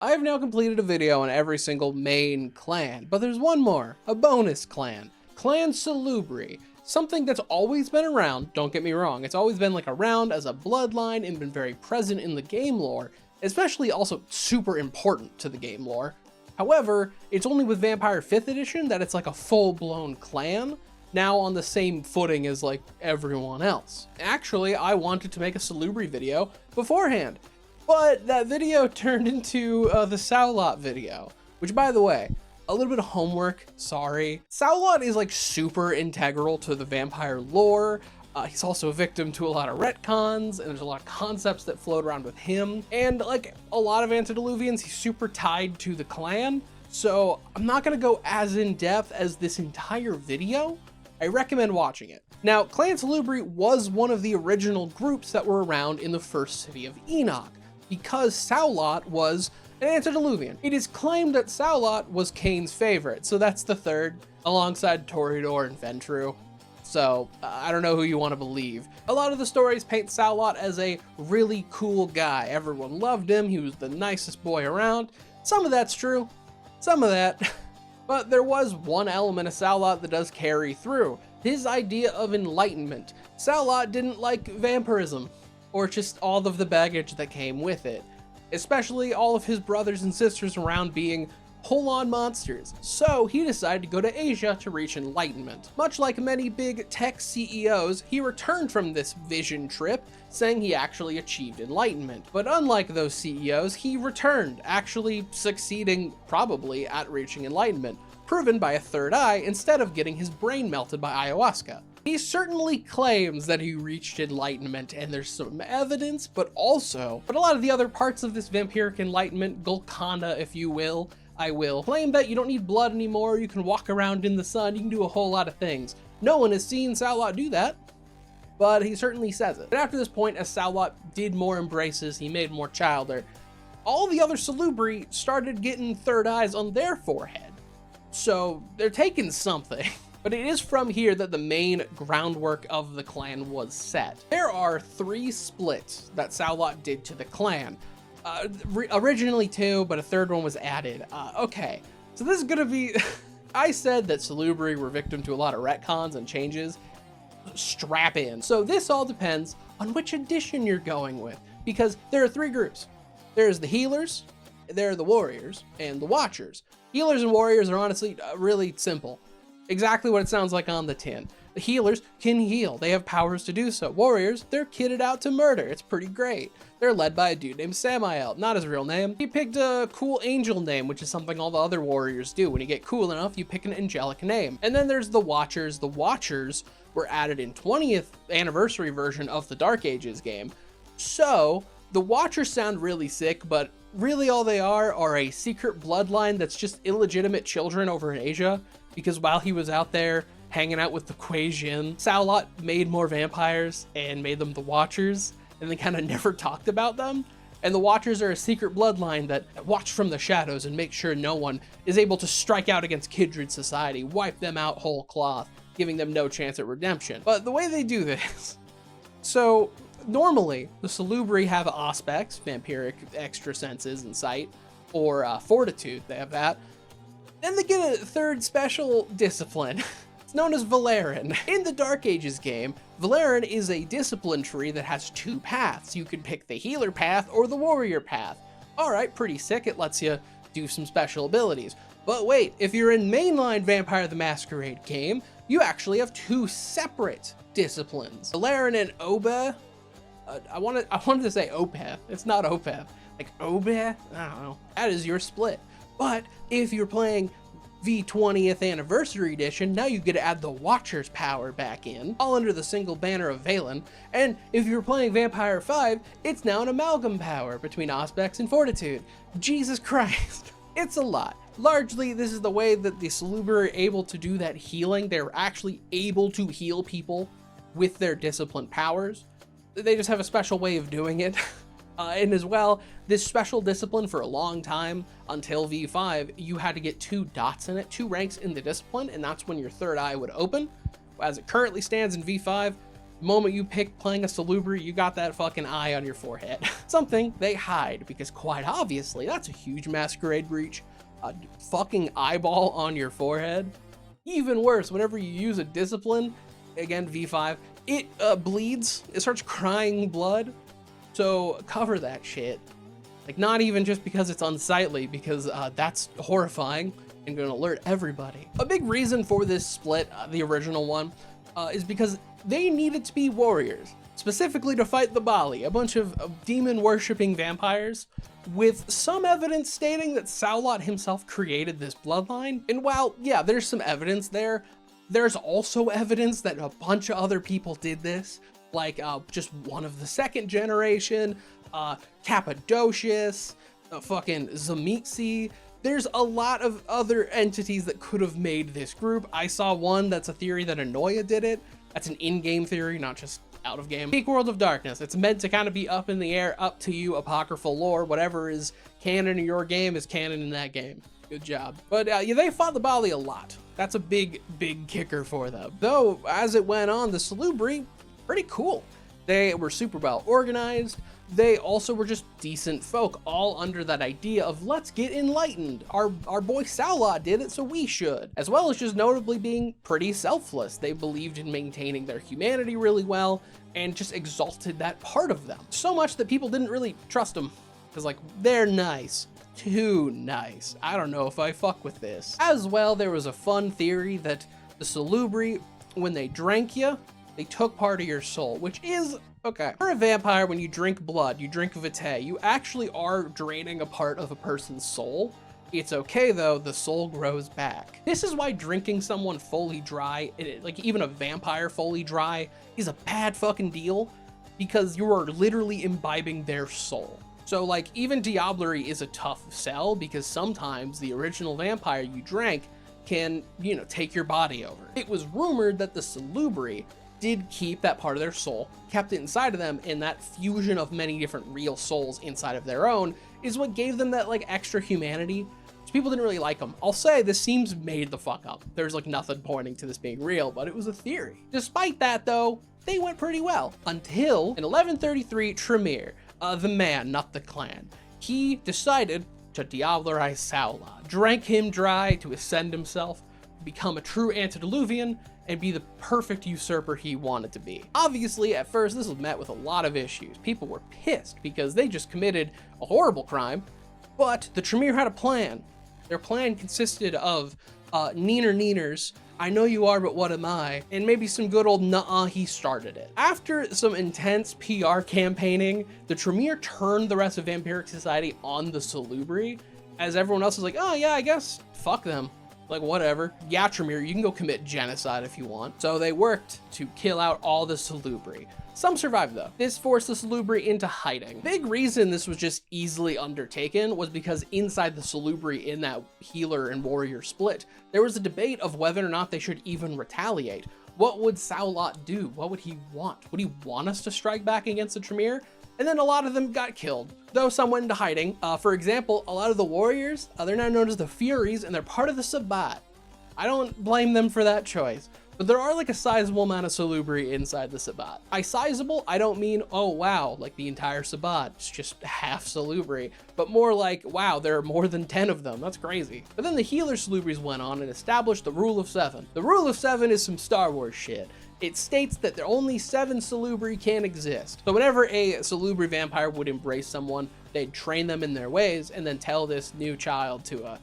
I have now completed a video on every single main clan, but there's one more, a bonus clan, Clan Salubri. Something that's always been around, don't get me wrong, it's always been like around as a bloodline and been very present in the game lore, especially also super important to the game lore. However, it's only with Vampire 5th edition that it's like a full-blown clan, now on the same footing as like everyone else. Actually, I wanted to make a Salubri video beforehand, but that video turned into the Saulot video, which, by the way, a little bit of homework, sorry. Saulot is like super integral to the vampire lore. He's also a victim to a lot of retcons, and there's a lot of concepts that float around with him. And like a lot of antediluvians, he's super tied to the clan. So I'm not gonna go as in depth as this entire video. I recommend watching it. Now, Clan Salubri was one of the original groups that were around in the first city of Enoch, because Saulot was an antediluvian. It is claimed that Saulot was Cain's favorite, so that's the third, alongside Toreador and Ventru. So I don't know who you want to believe. A lot of the stories paint Saulot as a really cool guy. Everyone loved him, he was the nicest boy around. Some of that's true, some of that. But there was one element of Saulot that does carry through. His idea of enlightenment. Saulot didn't like vampirism, or just all of the baggage that came with it. Especially all of his brothers and sisters around being full-on monsters. So he decided to go to Asia to reach enlightenment. Much like many big tech CEOs, he returned from this vision trip, saying he actually achieved enlightenment. But unlike those CEOs, he returned, actually succeeding probably at reaching enlightenment, proven by a third eye instead of getting his brain melted by ayahuasca. He certainly claims that he reached enlightenment, and there's some evidence, but a lot of the other parts of this vampiric enlightenment, Golconda if you will, claim that you don't need blood anymore, you can walk around in the sun, you can do a whole lot of things. No one has seen Saulot do that, but he certainly says it. And after this point, as Saulot did more embraces, he made more childer, all the other Salubri started getting third eyes on their forehead. So they're taking something. But it is from here that the main groundwork of the clan was set. There are 3 splits that Saulot did to the clan. Originally 2, but a third one was added. Okay, so this is gonna be... I said that Salubri were victim to a lot of retcons and changes. Strap in. So this all depends on which edition you're going with, because there are 3 groups. There's the healers, there are the warriors, and the watchers. Healers and warriors are honestly really simple. Exactly what it sounds like on the tin. The healers can heal, they have powers to do so. Warriors, they're kitted out to murder, it's pretty great. They're led by a dude named Samael, not his real name. He picked a cool angel name, which is something all the other warriors do. When you get cool enough, you pick an angelic name. And then there's the watchers. The watchers were added in 20th anniversary version of the Dark Ages game. So the watchers sound really sick, but really all they are a secret bloodline that's just illegitimate children over in Asia. Because while he was out there hanging out with the Kuei-jin, Saulot made more vampires and made them the Watchers, and they kind of never talked about them. And the Watchers are a secret bloodline that watch from the shadows and make sure no one is able to strike out against Kindred society, wipe them out whole cloth, giving them no chance at redemption. But the way they do this, so normally the Salubri have aspects, vampiric extra senses and sight, or fortitude, they have that. Then they get a third special discipline. It's known as Valeran. In the Dark Ages game, Valeran is a discipline tree that has 2 paths. You can pick the healer path or the warrior path. Alright, pretty sick, it lets you do some special abilities. But wait, if you're in mainline Vampire the Masquerade game, you actually have 2 separate disciplines. Valeran and Oba, I wanted to say Opeth, it's not Opeth. Like Oba? I don't know. That is your split. But if you're playing V20th Anniversary Edition, now you get to add the Watcher's power back in, all under the single banner of Valen. And if you're playing Vampire 5, it's now an amalgam power between Aspects and Fortitude. Jesus Christ, it's a lot. Largely, this is the way that the Salubri are able to do that healing. They're actually able to heal people with their discipline powers. They just have a special way of doing it. And as well, this special discipline for a long time, until V5, you had to get 2 dots in it, 2 ranks in the discipline, and that's when your third eye would open. As it currently stands in V5, The moment you pick playing a Salubri, you got that fucking eye on your forehead. Something they hide, because quite obviously, that's a huge Masquerade breach. A fucking eyeball on your forehead. Even worse, whenever you use a discipline, again, V5, it bleeds. It starts crying blood. So cover that shit. Like, not even just because it's unsightly, because that's horrifying and gonna alert everybody. A big reason for this split, the original one, is because they needed to be warriors, specifically to fight the Bali, a bunch of demon-worshipping vampires, with some evidence stating that Saulot himself created this bloodline. And while, yeah, there's some evidence there, there's also evidence that a bunch of other people did this, like just one of the second generation, Cappadocius, fucking Zamitsi. There's a lot of other entities that could have made this group. I saw one that's a theory that Anoia did it. That's an in-game theory, not just out of game. Peak World of Darkness. It's meant to kind of be up in the air, up to you, apocryphal lore. Whatever is canon in your game is canon in that game. Good job. But yeah, they fought the Bali a lot. That's a big, big kicker for them. Though, as it went on, the Salubri, pretty cool. They were super well organized. They also were just decent folk, all under that idea of let's get enlightened. Our boy Saulot did it, so we should. As well as just notably being pretty selfless. They believed in maintaining their humanity really well and just exalted that part of them. So much that people didn't really trust them. Because like, they're nice. Too nice. I don't know if I fuck with this. As well, there was a fun theory that the Salubri, when they drank you, they took part of your soul, which is okay. For a vampire, when you drink blood, you drink vitae, you actually are draining a part of a person's soul. It's okay though, the soul grows back. This is why drinking someone fully dry, like even a vampire fully dry, is a bad fucking deal, because you are literally imbibing their soul. So like, even Diablerie is a tough sell, because sometimes the original vampire you drank can, you know, take your body over. It was rumored that the Salubri did keep that part of their soul, kept it inside of them, and that fusion of many different real souls inside of their own is what gave them that like extra humanity. So people didn't really like them. I'll say this seems made the fuck up. There's like nothing pointing to this being real, but it was a theory. Despite that though, they went pretty well until in 1133 Tremere, the man, not the clan, he decided to diablerize Saulot, drank him dry to ascend himself, become a true antediluvian, and be the perfect usurper he wanted to be. Obviously, at first, this was met with a lot of issues. People were pissed because they just committed a horrible crime, but the Tremere had a plan. Their plan consisted of neeners, I know you are, but what am I? And maybe some good old nuh-uh, he started it. After some intense PR campaigning, the Tremere turned the rest of Vampiric society on the Salubri, as everyone else was like, oh yeah, I guess, fuck them. Like, whatever. Yeah, Tremere, you can go commit genocide if you want. So they worked to kill out all the Salubri. Some survived though. This forced the Salubri into hiding. Big reason this was just easily undertaken was because inside the Salubri, in that healer and warrior split, there was a debate of whether or not they should even retaliate. What would Saulot do? What would he want? Would he want us to strike back against the Tremere? And then a lot of them got killed, though some went into hiding. For example, a lot of the warriors, they're now known as the Furies, and they're part of the Sabbat. I don't blame them for that choice, but there are like a sizable amount of Salubri inside the Sabbat. By sizable, I don't mean, oh wow, like the entire Sabbat, it's just half Salubri, but more like, wow, there are more than 10 of them, that's crazy. But then the healer Salubris went on and established the Rule of 7. The Rule of 7 is some Star Wars shit. It states that there only 7 Salubri can exist. So whenever a Salubri vampire would embrace someone, they'd train them in their ways and then tell this new child to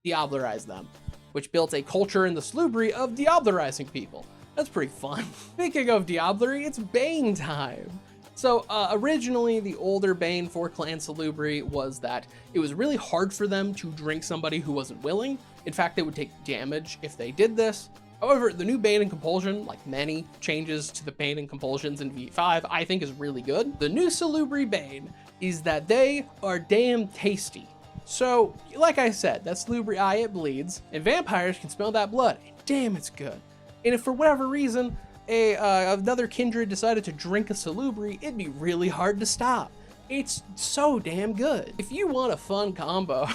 diablerize them, which built a culture in the Salubri of diablerizing people. That's pretty fun. Speaking of diablerie, it's Bane time. So originally the older Bane for Clan Salubri was that it was really hard for them to drink somebody who wasn't willing. In fact, they would take damage if they did this. However, the new Bane and Compulsion, like many changes to the Bane and Compulsions in V5, I think is really good. The new Salubri Bane is that they are damn tasty. So, like I said, that Salubri eye, it bleeds, and vampires can smell that blood, and damn, it's good. And if for whatever reason, another kindred decided to drink a Salubri, it'd be really hard to stop. It's so damn good. If you want a fun combo,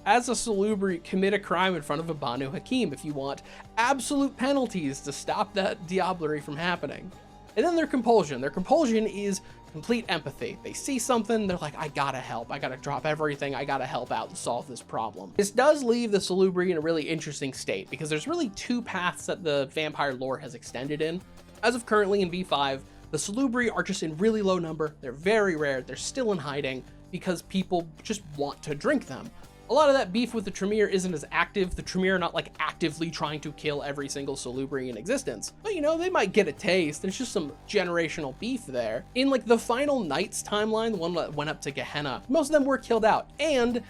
as a Salubri, commit a crime in front of a Banu Hakim if you want absolute penalties to stop that diablerie from happening. And then their compulsion. Their compulsion is complete empathy. They see something, they're like, I gotta help. I gotta drop everything. I gotta help out and solve this problem. This does leave the Salubri in a really interesting state because there's really two paths that the vampire lore has extended in. As of currently in V5, the Salubri are just in really low number. They're very rare. They're still in hiding because people just want to drink them. A lot of that beef with the Tremere isn't as active. The Tremere are not like actively trying to kill every single Salubri in existence. But you know, they might get a taste. There's just some generational beef there. In like the final Knights timeline, the one that went up to Gehenna, most of them were killed out. And this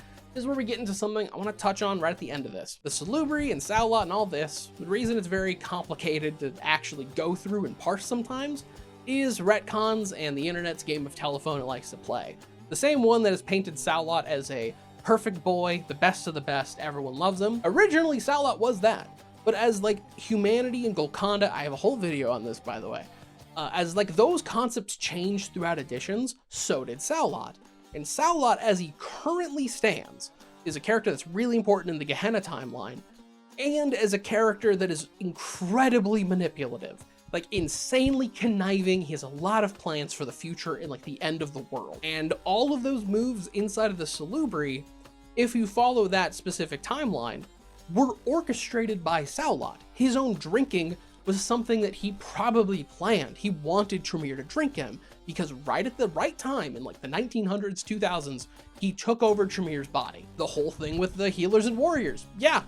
is where we get into something I want to touch on right at the end of this. The Salubri and Saulot and all this, the reason it's very complicated to actually go through and parse sometimes is retcons and the internet's game of telephone it likes to play. The same one that has painted Saulot as a perfect boy, the best of the best, everyone loves him. Originally, Saulot was that, but as like humanity and Golconda, I have a whole video on this, by the way, as like those concepts changed throughout editions, so did Saulot. And Saulot, as he currently stands, is a character that's really important in the Gehenna timeline, and as a character that is incredibly manipulative. Like insanely conniving. He has a lot of plans for the future and like the end of the world. And all of those moves inside of the Salubri, if you follow that specific timeline, were orchestrated by Saulot. His own drinking was something that he probably planned. He wanted Tremere to drink him because right at the right time in like the 1900s, 2000s, he took over Tremere's body. The whole thing with the healers and warriors. Yeah.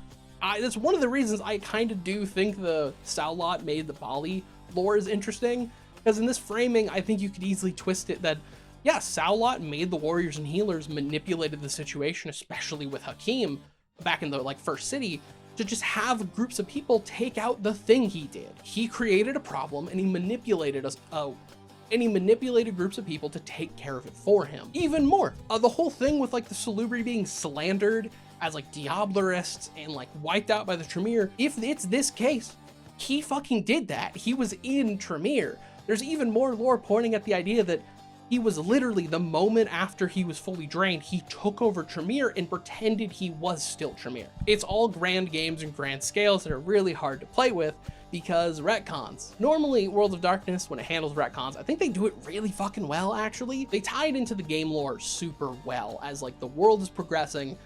That's one of the reasons I kind of do think the Saulot made the Bali lore is interesting, because in this framing, I think you could easily twist it that, yeah, Saulot made the warriors and healers, manipulated the situation, especially with Hakim back in the like first city, to just have groups of people take out the thing he did. He created a problem and he manipulated us. And he manipulated groups of people to take care of it for him. Even more, the whole thing with like the Salubri being slandered as like Diablerists and like wiped out by the Tremere. If it's this case, he fucking did that. He was in Tremere. There's even more lore pointing at the idea that he was literally, the moment after he was fully drained, he took over Tremere and pretended he was still Tremere. It's all grand games and grand scales that are really hard to play with because retcons. Normally, World of Darkness, when it handles retcons, I think they do it really fucking well, actually. They tie it into the game lore super well as like the world is progressing.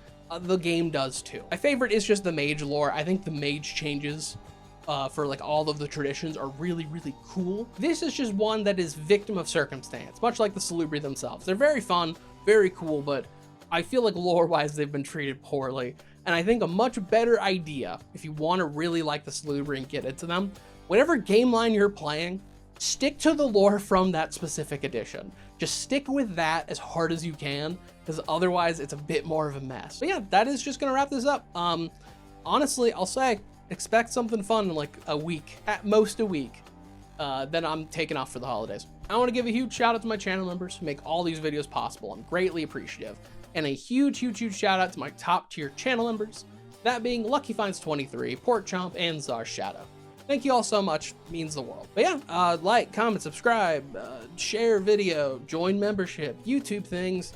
The game does too. My favorite is just the mage lore. I think the mage changes for like all of the traditions are really, really cool. This is just one that is victim of circumstance, much like the Salubri themselves. They're very fun, very cool, but I feel like lore-wise they've been treated poorly. And I think a much better idea, if you want to really like the Salubri and get into them, whatever game line you're playing, stick to the lore from that specific edition. Just stick with that as hard as you can, because otherwise it's a bit more of a mess. But yeah, that is just gonna wrap this up. Honestly, I'll say, expect something fun in like a week, at most a week. Then I'm taking off for the holidays. I want to give a huge shout out to my channel members who make all these videos possible. I'm greatly appreciative. And a huge, huge, huge shout out to my top tier channel members, that being LuckyFinds23, Porkchomp, and Czar Shadow. Thank you all so much, it means the world. But yeah, like, comment, subscribe, share video, join membership, YouTube things.